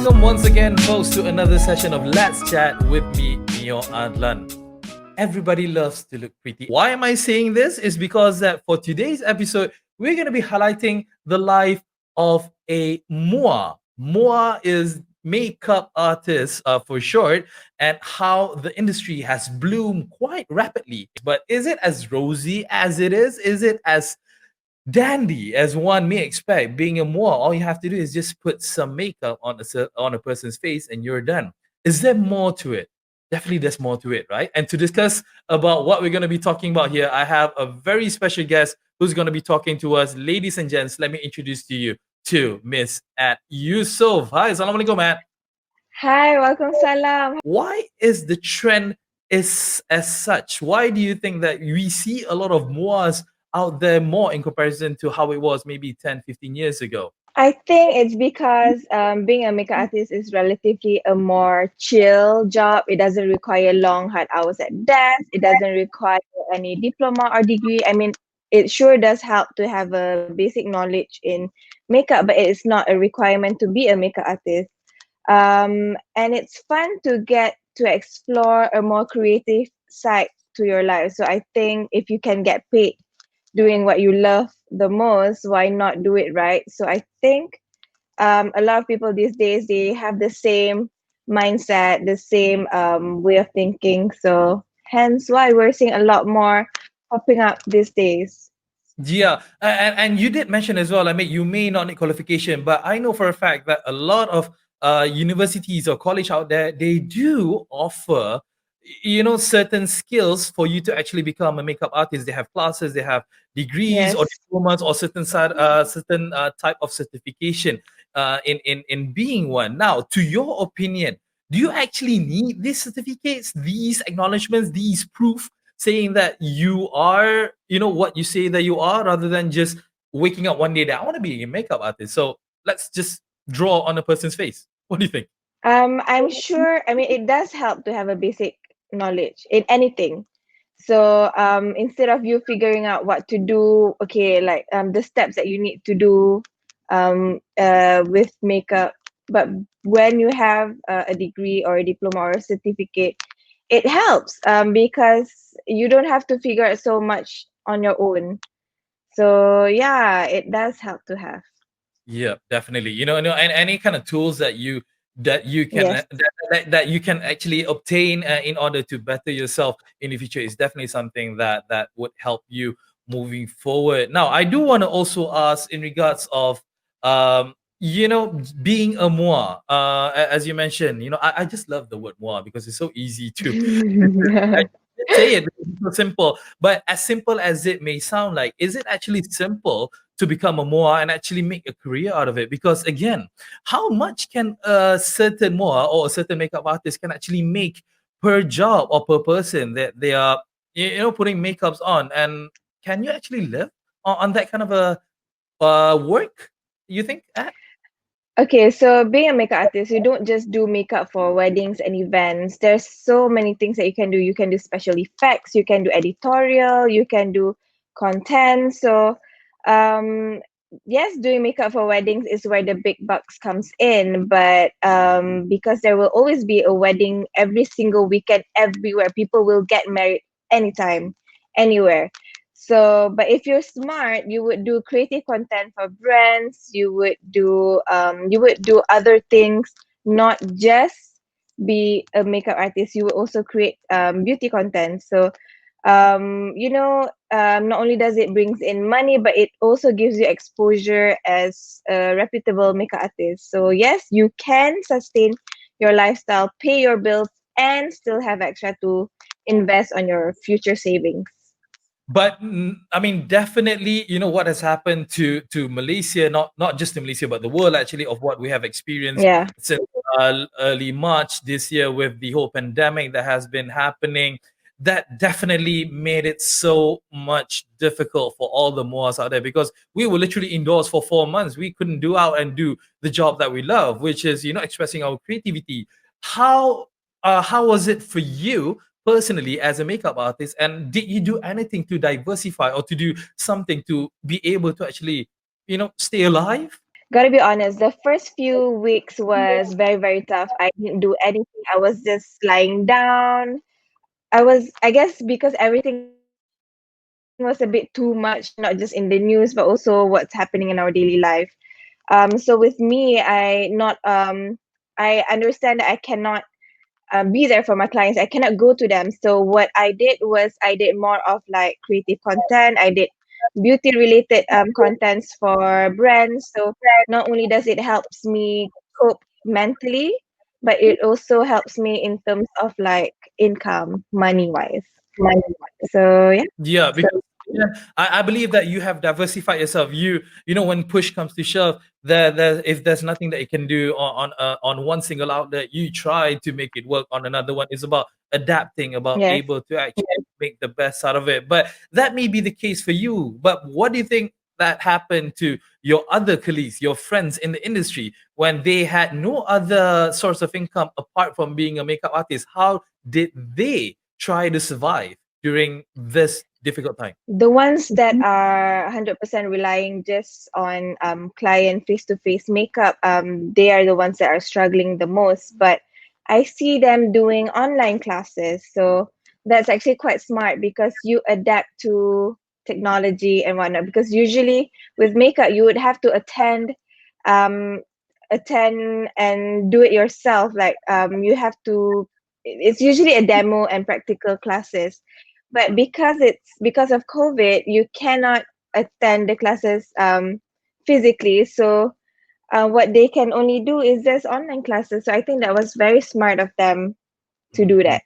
Welcome once again, folks, to another session of Let's Chat with me, Meor Addelan. Everybody loves to look pretty. Why am I saying this? Is because that for today's episode, we're going to be highlighting the life of a MUA. MUA is makeup artist for short, and how the industry has bloomed quite rapidly. But is it as rosy as it is? Is it as dandy as one may expect? Being a MUA, all you have to do is just put some makeup on a person's face and you're done. Is there more to it? Definitely there's more to it, right? And to discuss about what we're going to be talking about here, I have a very special guest who's going to be talking to us. Ladies and gents, let me introduce to you to Miss at Yusof. Hi, assalamualaikum, Matt. Hi, welcome salam. Why is the trend is as such? Why do you think that we see a lot of MUAs out there more in comparison to how it was maybe 10, 15 years ago? I think it's because being a makeup artist is relatively a more chill job. It doesn't require long, hard hours at desk. It doesn't require any diploma or degree. I mean, it sure does help to have a basic knowledge in makeup, but it's not a requirement to be a makeup artist. And it's fun to get to explore a more creative side to your life. So I think if you can get paid doing what you love the most, why not do it, right? So I think a lot of people these days, they have the same mindset, the same way of thinking. So hence why we're seeing a lot more popping up these days. Yeah, and you did mention as well, I mean, you may not need qualification, but I know for a fact that a lot of universities or college out there, they do offer, certain skills for you to actually become a makeup artist. They have classes, they have degrees or Yes. diplomas or certain type of certification in being one. Now, to your opinion, do you actually need these certificates, these acknowledgements, these proof saying that you are, what you say that you are, rather than just waking up one day that I want to be a makeup artist? So let's just draw on a person's face. What do you think? I'm sure, I mean, it does help to have a basic knowledge in anything. So instead of you figuring out what to do, okay, like the steps that you need to do with makeup, but when you have a degree or a diploma or a certificate, it helps because you don't have to figure out so much on your own. So yeah, it does help to have. Yeah, definitely. And any kind of tools that you can Yes. that you can actually obtain in order to better yourself in the future is definitely something that would help you moving forward. Now, I do want to also ask in regards of being a MUA. As you mentioned, I just love the word MUA because it's so easy to I say it because it's so simple. But as simple as it may sound like, is it actually simple to become a MOA and actually make a career out of it? Because again, how much can a certain MOA or a certain makeup artist can actually make per job or per person that they are putting makeups on? And can you actually live on that kind of a work, you think? Okay, so being a makeup artist, you don't just do makeup for weddings and events. There's so many things that you can do. You can do special effects, you can do editorial, you can do content. So, um, yes, doing makeup for weddings is where the big bucks comes in. But because there will always be a wedding every single weekend, everywhere, people will get married anytime, anywhere. So, but if you're smart, you would do creative content for brands. You would do other things, not just be a makeup artist. You will also create beauty content. So, not only does it brings in money, but it also gives you exposure as a reputable makeup artist. So yes, you can sustain your lifestyle, pay your bills, and still have extra to invest on your future savings. But I mean, definitely, what has happened to Malaysia, not just to Malaysia, but the world actually, of what we have experienced Yeah. since early March this year with the whole pandemic that has been happening. That definitely made it so much difficult for all the MOAs out there, because we were literally indoors for 4 months. We couldn't do out and do the job that we love, which is expressing our creativity. How was it for you personally as a makeup artist, and did you do anything to diversify or to do something to be able to actually stay alive? Gotta be honest, the first few weeks was very, very tough. I didn't do anything. I was just lying down. I guess because everything was a bit too much, not just in the news, but also what's happening in our daily life. So with me, I understand that I cannot be there for my clients. I cannot go to them. So what I did was I did more of like creative content. I did beauty related contents for brands. So not only does it helps me cope mentally, but it also helps me in terms of like income, money wise. So yeah. Yeah, because yeah, I believe that you have diversified yourself. You know when push comes to shove, there if there's nothing that you can do on one single outlet, you try to make it work on another one. It's about adapting, about Yes. able to actually make the best out of it. But that may be the case for you. But what do you think that happened to your other colleagues, your friends in the industry, when they had no other source of income apart from being a makeup artist? How did they try to survive during this difficult time? The ones that are 100% relying just on client face-to-face makeup, they are the ones that are struggling the most. But I see them doing online classes, so that's actually quite smart because you adapt to technology and whatnot. Because usually with makeup, you would have to um, attend and do it yourself. Like you have to. It's usually a demo and practical classes, but because of COVID, you cannot attend the classes physically. So what they can only do is just online classes. So I think that was very smart of them to do Mhm. that.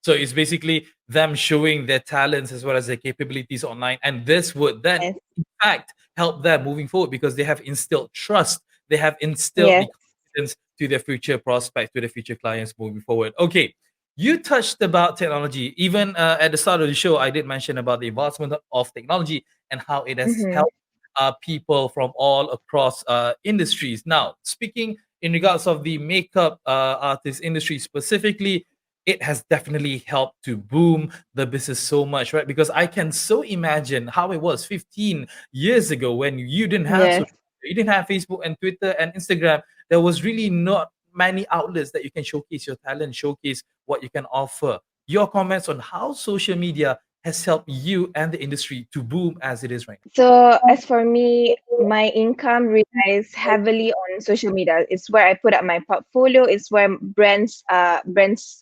So it's basically them showing their talents as well as their capabilities online. And this would then, Yes. in fact, help them moving forward because they have instilled trust. They have instilled Yes. the confidence to their future prospects, to their future clients moving forward. Okay. You touched about technology. Even at the start of the show, I did mention about the advancement of technology and how it has Mm-hmm. helped people from all across industries. Now, speaking in regards of the makeup artist industry specifically, it has definitely helped to boom the business so much, right? Because I can so imagine how it was 15 years ago when you didn't have Yes. social media, you didn't have Facebook and Twitter and Instagram. There was really not many outlets that you can showcase your talent, showcase what you can offer. Your comments on how social media has helped you and the industry to boom as it is right So as for me, my income relies heavily on social media. It's where I put up my portfolio. It's where brands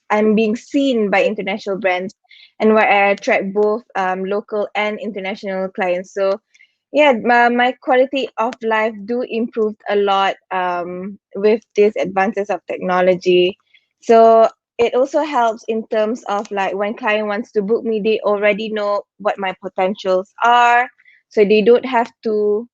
I'm being seen by international brands, and where I attract both local and international clients. So yeah, my quality of life do improve a lot with these advances of technology. So it also helps in terms of like when client wants to book me, they already know what my potentials are, so they don't have to,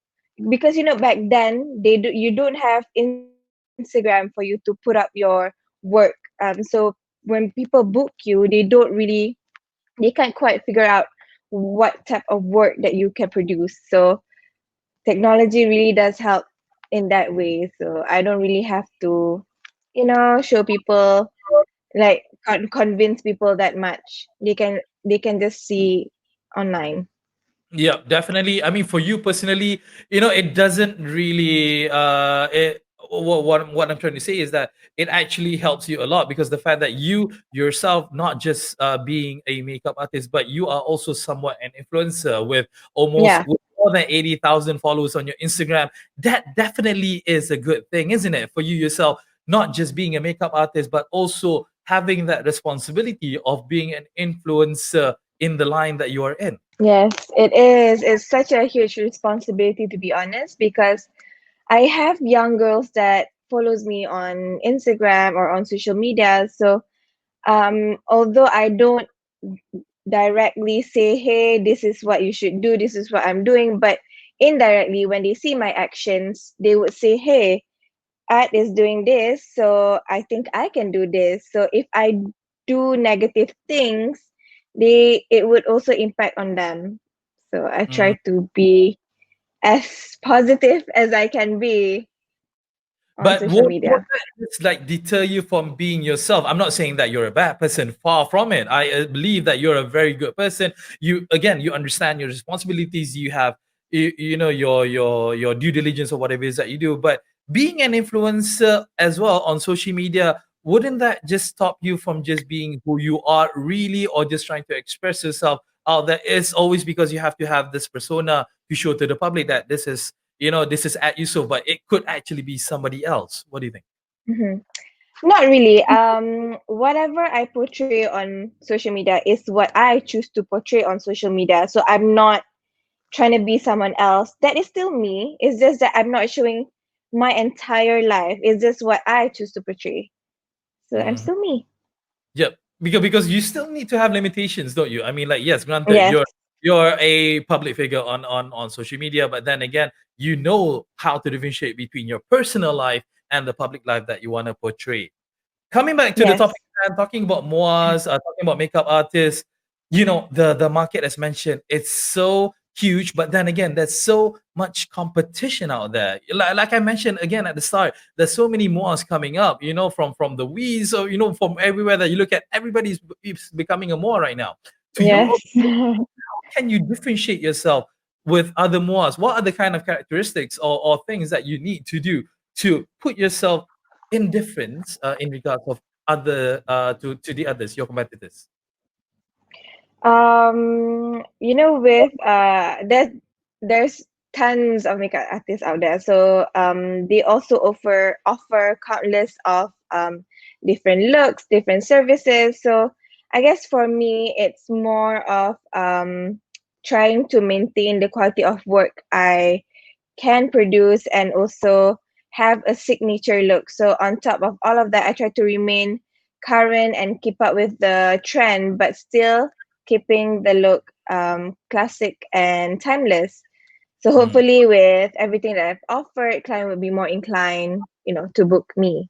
because back then you don't have Instagram for you to put up your work. So when people book you, they can't quite figure out what type of work that you can produce. So technology really does help in that way. So I don't really have to show people, like convince people that much. They can just see online. Yeah, definitely. I mean, for you personally, it doesn't really. What I'm trying to say is that it actually helps you a lot because the fact that you yourself, not just being a makeup artist, but you are also somewhat an influencer with almost Yeah. with more than 80,000 followers on your Instagram. That definitely is a good thing, isn't it, for you yourself? Not just being a makeup artist, but also having that responsibility of being an influencer in the line that you are in. Yes, it is. It's such a huge responsibility, to be honest, because I have young girls that follows me on Instagram or on social media. So although I don't directly say, hey, this is what you should do, this is what I'm doing, but indirectly when they see my actions, they would say, hey, Art is doing this, so I think I can do this. So if I do negative things, it would also impact on them. So I Mm. try to be as positive as I can be on But social would media. that just like deter you from being yourself? I'm not saying that you're a bad person, far from it. I believe that you're a very good person. You again, you understand your responsibilities. You have your due diligence or whatever it is that you do. But being an influencer as well on social media, wouldn't that just stop you from just being who you are really, or just trying to express yourself out there? It's always because you have to have this persona to show to the public that this is at Yusof, but it could actually be somebody else. What do you think? Mhm. Not really. Whatever I portray on social media is what I choose to portray on social media. So I'm not trying to be someone else. That is still me. It's just that I'm not showing my entire life. It's just what I choose to portray. So I'm Mm. still me. Yep. Because you still need to have limitations, don't you? I mean, like, yes, granted, Yes. you're a public figure on social media, but then again, you know how to differentiate between your personal life and the public life that you want to portray. Coming back to the Yes. topic, and talking about MOAs, talking about makeup artists, the market, as mentioned, it's so huge, but then again, there's so much competition out there. Like I mentioned again at the start, there's so many MOAs coming up, from the Wii's, or from everywhere that you look at, everybody's is becoming a MOA right now. To your Yes. opinion, how can you differentiate yourself with other MOAs? What are the kind of characteristics or things that you need to do to put yourself in difference in regards of other to the others, your competitors? With there's tons of makeup artists out there. So they also offer countless of different looks, different services. So I guess for me it's more of trying to maintain the quality of work I can produce and also have a signature look. So on top of all of that, I try to remain current and keep up with the trend, but still keeping the look classic and timeless. So Mm. hopefully, with everything that I've offered, client will be more inclined, to book me.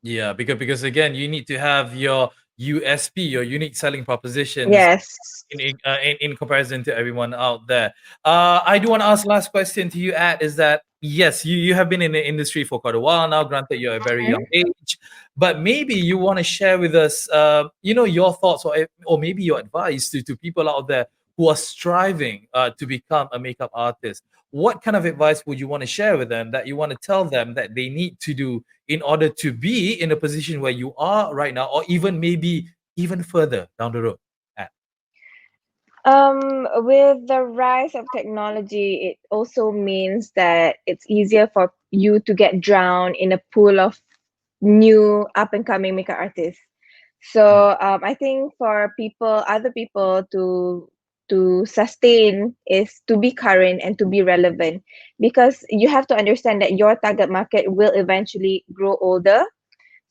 Yeah, because again, you need to have your USP, your unique selling propositions Yes. in comparison to everyone out there. I do want to ask last question to you, At, is that yes, you have been in the industry for quite a while now. Granted, you're a very young age, but maybe you want to share with us, your thoughts or maybe your advice to people out there who are striving to become a makeup artist. What kind of advice would you want to share with them, that you want to tell them that they need to do in order to be in a position where you are right now, or even maybe even further down the road? With the rise of technology, it also means that it's easier for you to get drowned in a pool of new up and coming makeup artists. Mm, So I think for other people to sustain is to be current and to be relevant, because you have to understand that your target market will eventually grow older.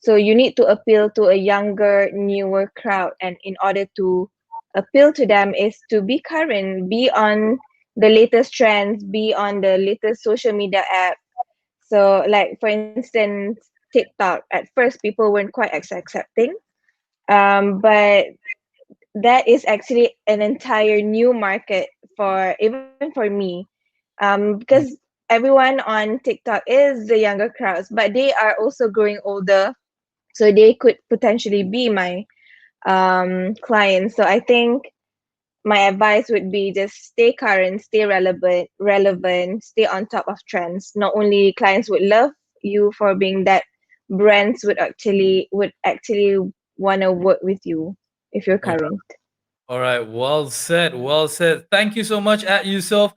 So you need to appeal to a younger, newer crowd, and in order to appeal to them is to be current, be on the latest trends, be on the latest social media app. So, like for instance, TikTok. At first, people weren't quite accepting, but that is actually an entire new market for even for me, because mm, everyone on TikTok is the younger crowds, but they are also growing older, so they could potentially be my clients. So I think my advice would be just stay current, stay relevant, stay on top of trends. Not only clients would love you for being that, brands would actually want to work with you if you're all current. all right, well said, well said. Thank you so much, at Yusof,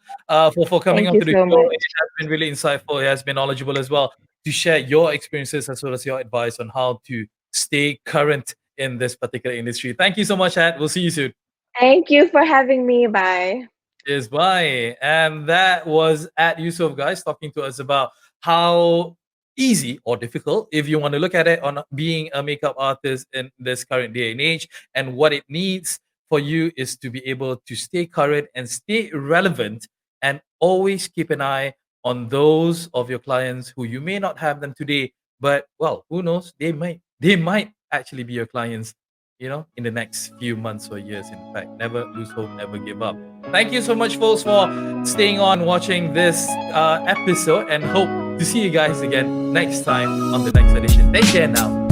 for coming Thank on you to the so show. much. It has been really insightful. It has been knowledgeable as well, to share your experiences as well as your advice on how to stay current in this particular industry. Thank you so much, At. We'll see you soon. Thank you for having me. Bye. Is bye. And that was at Yusof, guys, talking to us about how easy or difficult, if you want to look at it, on being a makeup artist in this current day and age. And what it needs for you is to be able to stay current and stay relevant, and always keep an eye on those of your clients who you may not have them today, but well, who knows, they might actually be your clients, in the next few months or years. In fact, never lose hope, never give up. Thank you so much, folks, for staying on watching this episode, and hope to see you guys again next time on the next edition. Take care now.